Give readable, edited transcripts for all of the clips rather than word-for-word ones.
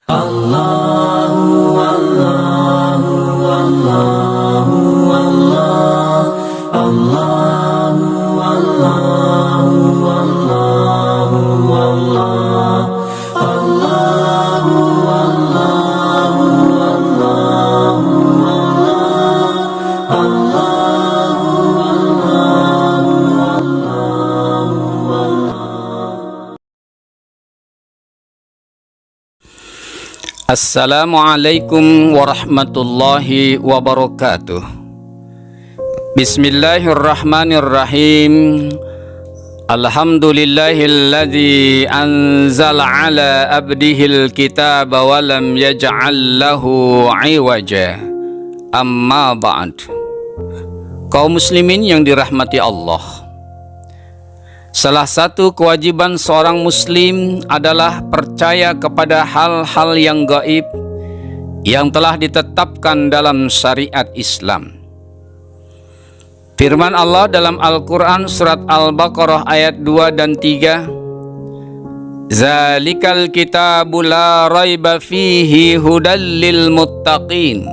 Allahu Allahu Allahu Allah, Allahu Allahu Allahu Allah, Allahu Allahu Allahu Allah, Allahu Allahu Allah. Assalamualaikum warahmatullahi wabarakatuh. Bismillahirrahmanirrahim. Alhamdulillahilladzi anzala ala abdihil kitaba wa lam yaj'al lahu iwaja. Amma ba'd. Kaum muslimin yang dirahmati Allah, salah satu kewajiban seorang muslim adalah percaya kepada hal-hal yang gaib yang telah ditetapkan dalam syariat Islam. Firman Allah dalam Al-Quran surat Al-Baqarah ayat 2 dan 3, Zalikal kitabu la raiba fihi hudal lil muttaqin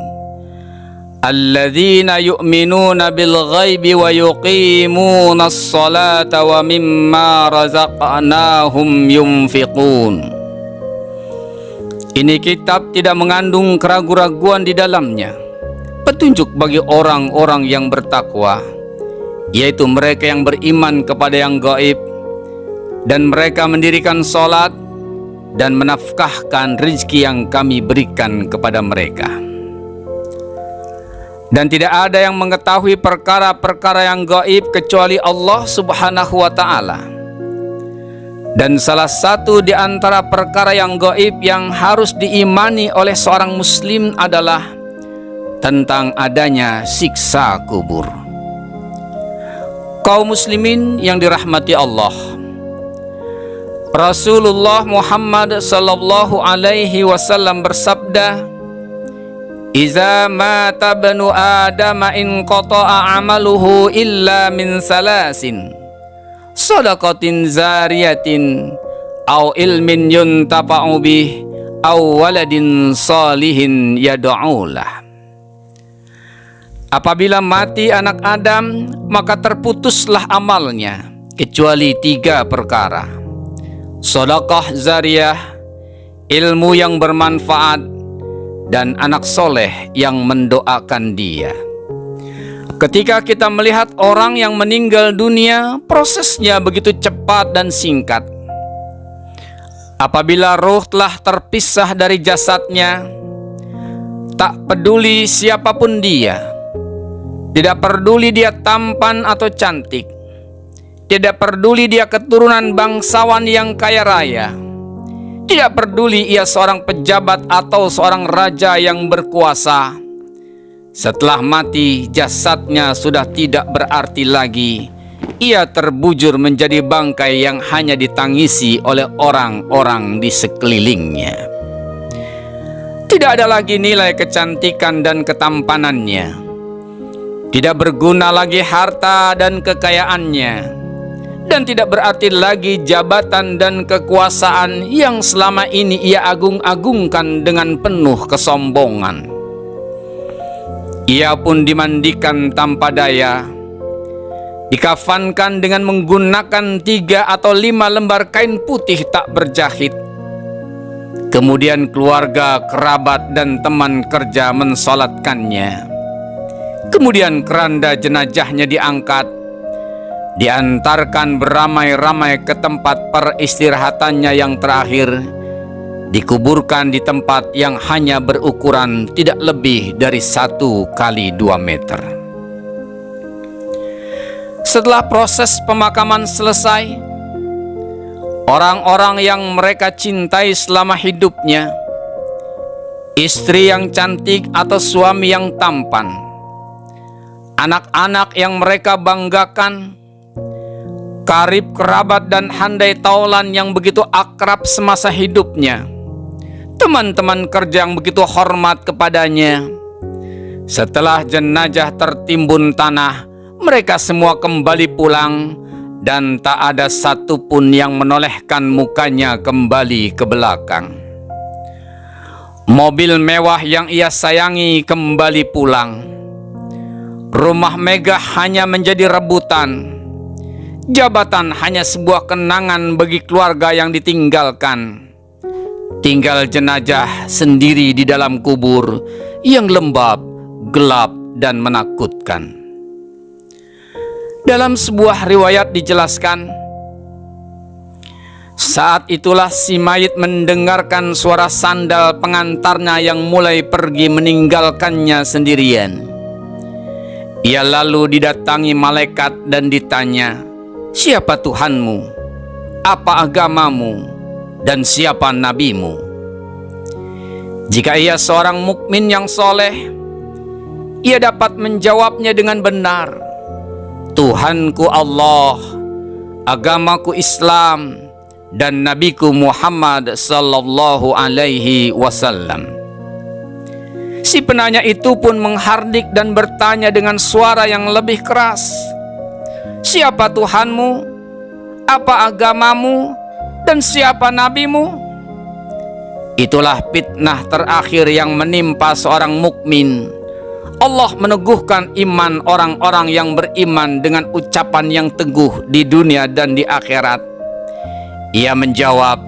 alladzina yu'minuna bil ghaibi wa yuqimunas salata wa mimma razaqnahum yunfiqun. Ini kitab tidak mengandung keraguan-raguan di dalamnya, petunjuk bagi orang-orang yang bertakwa, yaitu mereka yang beriman kepada yang gaib, dan mereka mendirikan salat dan menafkahkan rezeki yang kami berikan kepada mereka. Dan tidak ada yang mengetahui perkara-perkara yang gaib kecuali Allah Subhanahu wa ta'ala. Dan salah satu di antara perkara yang gaib yang harus diimani oleh seorang muslim adalah tentang adanya siksa kubur. Kaum muslimin yang dirahmati Allah, Rasulullah Muhammad sallallahu alaihi wasallam bersabda, Iza mata banu Adama in qata'a amaluhu illa min salasin, sadaqatin zariyatin, au ilmin yuntafa'u bih, au waladin salihin yad'ulah. Apabila mati anak Adam, maka terputuslah amalnya, kecuali 3 perkara: sedekah zariyah, ilmu yang bermanfaat, dan anak soleh yang mendoakan dia. Ketika kita melihat orang yang meninggal dunia, prosesnya begitu cepat dan singkat. Apabila ruh telah terpisah dari jasadnya, tak peduli siapapun dia, tidak peduli dia tampan atau cantik, tidak peduli dia keturunan bangsawan yang kaya raya, tidak peduli ia seorang pejabat atau seorang raja yang berkuasa, setelah mati jasadnya sudah tidak berarti lagi. Ia terbujur menjadi bangkai yang hanya ditangisi oleh orang-orang di sekelilingnya. Tidak ada lagi nilai kecantikan dan ketampanannya. Tidak berguna lagi harta dan kekayaannya. Dan tidak berarti lagi jabatan dan kekuasaan yang selama ini ia agung-agungkan dengan penuh kesombongan. Ia pun dimandikan tanpa daya, dikafankan dengan menggunakan 3 atau 5 lembar kain putih tak berjahit. Kemudian keluarga, kerabat, dan teman kerja mensolatkannya. Kemudian keranda jenazahnya diangkat, diantarkan beramai-ramai ke tempat peristirahatannya yang terakhir, dikuburkan di tempat yang hanya berukuran tidak lebih dari 1 kali 2 meter. Setelah proses pemakaman selesai, orang-orang yang mereka cintai selama hidupnya, istri yang cantik atau suami yang tampan, anak-anak yang mereka banggakan, karib kerabat dan handai taulan yang begitu akrab semasa hidupnya, teman-teman kerja yang begitu hormat kepadanya. Setelah jenazah tertimbun tanah, mereka semua kembali pulang dan tak ada satupun yang menolehkan mukanya kembali ke belakang. Mobil mewah yang ia sayangi kembali pulang. Rumah megah hanya menjadi rebutan. Jabatan hanya sebuah kenangan bagi keluarga yang ditinggalkan. Tinggal jenazah sendiri di dalam kubur yang lembab, gelap, dan menakutkan. Dalam sebuah riwayat dijelaskan, saat itulah si mayit mendengarkan suara sandal pengantarnya yang mulai pergi meninggalkannya sendirian. Ia lalu didatangi malaikat dan ditanya, "Siapa Tuhanmu? Apa agamamu? Dan siapa nabimu?" Jika ia seorang mukmin yang soleh, ia dapat menjawabnya dengan benar, "Tuhanku Allah, agamaku Islam, dan nabiku Muhammad sallallahu alaihi wasallam." Si penanya itu pun menghardik dan bertanya dengan suara yang lebih keras, "Siapa Tuhanmu? Apa agamamu? Dan siapa nabimu?" Itulah fitnah terakhir yang menimpa seorang mukmin. Allah meneguhkan iman orang-orang yang beriman dengan ucapan yang teguh di dunia dan di akhirat. Ia menjawab,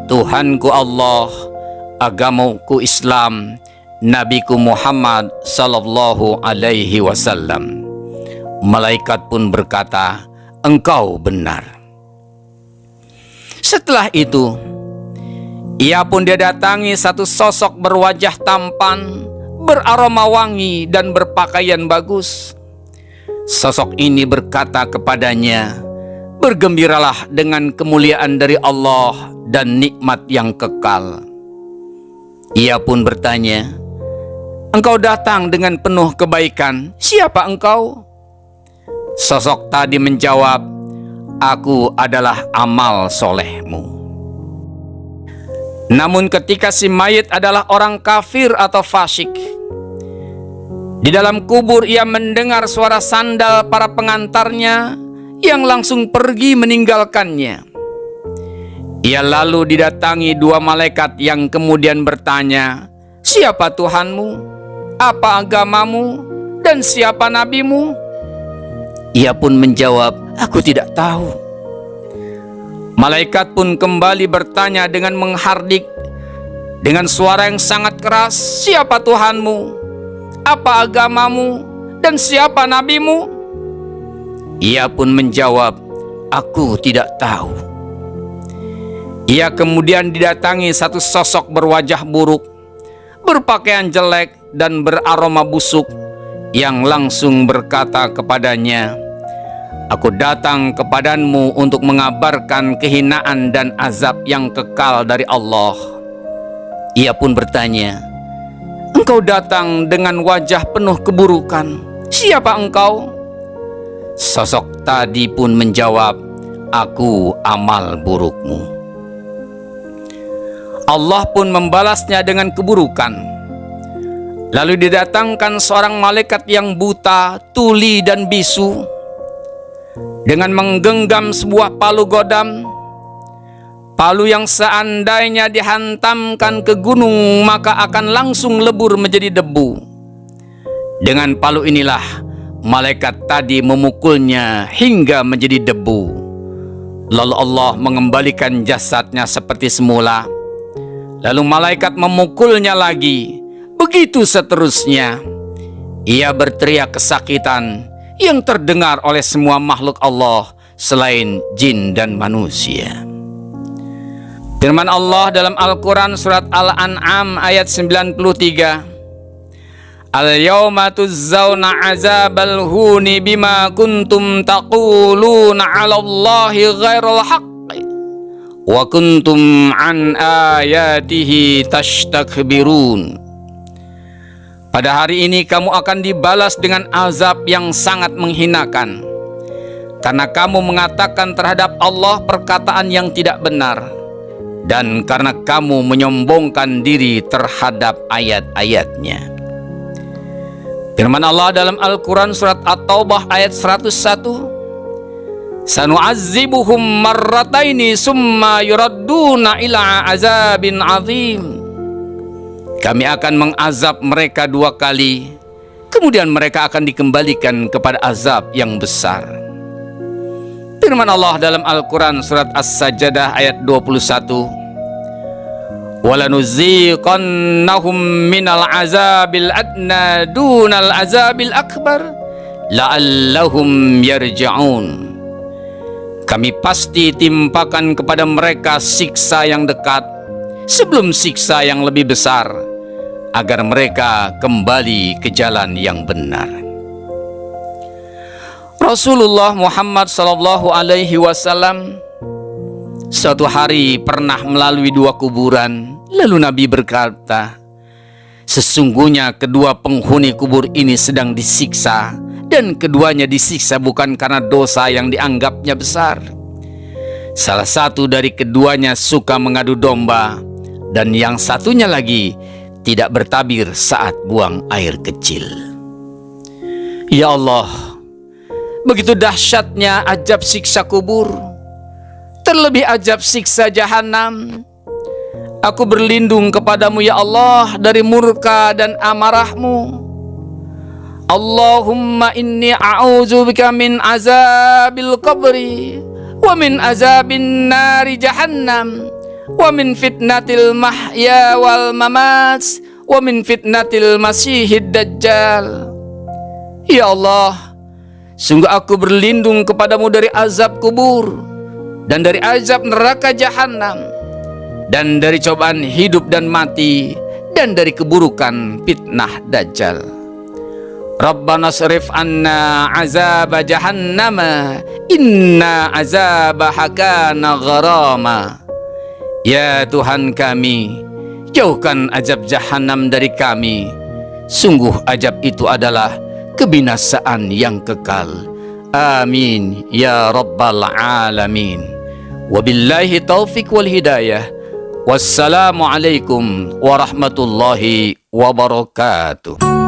"Tuhanku Allah, agamaku Islam, nabiku Muhammad sallallahu alaihi wasallam." Malaikat pun berkata, "Engkau benar." Setelah itu, ia pun didatangi satu sosok berwajah tampan, beraroma wangi, dan berpakaian bagus. Sosok ini berkata kepadanya, "Bergembiralah dengan kemuliaan dari Allah dan nikmat yang kekal." Ia pun bertanya, "Engkau datang dengan penuh kebaikan. Siapa engkau?" Sosok tadi menjawab, "Aku adalah amal solehmu." Namun ketika si mayit adalah orang kafir atau fasik, di dalam kubur ia mendengar suara sandal para pengantarnya yang langsung pergi meninggalkannya. Ia lalu didatangi dua malaikat yang kemudian bertanya, "Siapa Tuhanmu? Apa agamamu? Dan siapa nabimu?" Ia pun menjawab, "Aku tidak tahu." Malaikat pun kembali bertanya dengan menghardik dengan suara yang sangat keras, "Siapa Tuhanmu? Apa agamamu? Dan siapa nabimu?" Ia pun menjawab, "Aku tidak tahu." Ia kemudian didatangi satu sosok berwajah buruk, berpakaian jelek, dan beraroma busuk, yang langsung berkata kepadanya, "Aku datang kepadamu untuk mengabarkan kehinaan dan azab yang kekal dari Allah." Ia pun bertanya, "Engkau datang dengan wajah penuh keburukan. Siapa engkau?" Sosok tadi pun menjawab, "Aku amal burukmu." Allah pun membalasnya dengan keburukan. Lalu didatangkan seorang malaikat yang buta, tuli, dan bisu, dengan menggenggam sebuah palu godam. Palu yang seandainya dihantamkan ke gunung maka akan langsung lebur menjadi debu. Dengan palu inilah malaikat tadi memukulnya hingga menjadi debu. Lalu Allah mengembalikan jasadnya seperti semula. Lalu malaikat memukulnya lagi. Begitu seterusnya. Ia berteriak kesakitan yang terdengar oleh semua makhluk Allah selain jin dan manusia. Firman Allah dalam Al-Quran surat Al-An'am ayat 93, "Al-yawma tuzzawna azabal huni bima kuntum taquluna 'ala Allahi ghairal haqqi wa kuntum an ayatihi tastakbirun." Pada hari ini kamu akan dibalas dengan azab yang sangat menghinakan, karena kamu mengatakan terhadap Allah perkataan yang tidak benar, dan karena kamu menyombongkan diri terhadap ayat-ayatnya. Firman Allah dalam Al-Quran surat At-Taubah ayat 101, "Sanu'azzibuhum marrataini summa yuradduna ila azabin azim." Kami akan mengazab mereka 2 kali, kemudian mereka akan dikembalikan kepada azab yang besar. Firman Allah dalam Al-Quran surat As-Sajdah ayat 21, وَلَنُذِيقَنَّهُمْ مِنَ الْعَذَابِ الْأَدْنَى دُونَ الْعَذَابِ الْأَكْبَرِ لَعَلَّهُمْ يَرْجِعُونَ. Kami pasti timpakan kepada mereka siksa yang dekat sebelum siksa yang lebih besar, agar mereka kembali ke jalan yang benar. Rasulullah Muhammad SAW suatu hari pernah melalui 2 kuburan. Lalu Nabi berkata, sesungguhnya kedua penghuni kubur ini sedang disiksa, dan keduanya disiksa bukan karena dosa yang dianggapnya besar. Salah satu dari keduanya suka mengadu domba, dan yang satunya lagi tidak bertabir saat buang air kecil. Ya Allah, begitu dahsyatnya azab siksa kubur, terlebih azab siksa jahanam. Aku berlindung kepadamu ya Allah dari murka dan amarahmu. Allahumma inni a'udzubika min azabil qabri wa min azabin nari jahannam wa min fitnatil mahya wal mamat wa min fitnatil masihid dajjal. Ya Allah, sungguh aku berlindung kepadamu dari azab kubur, dan dari azab neraka jahanam, dan dari cobaan hidup dan mati, dan dari keburukan fitnah dajjal. Rabbana srif anna azab jahannama inna azabaha kana gharama. Ya Tuhan kami, jauhkan azab jahanam dari kami. Sungguh azab itu adalah kebinasaan yang kekal. Amin ya rabbal alamin. Wabillahi taufik wal hidayah. Wassalamualaikum warahmatullahi wabarakatuh.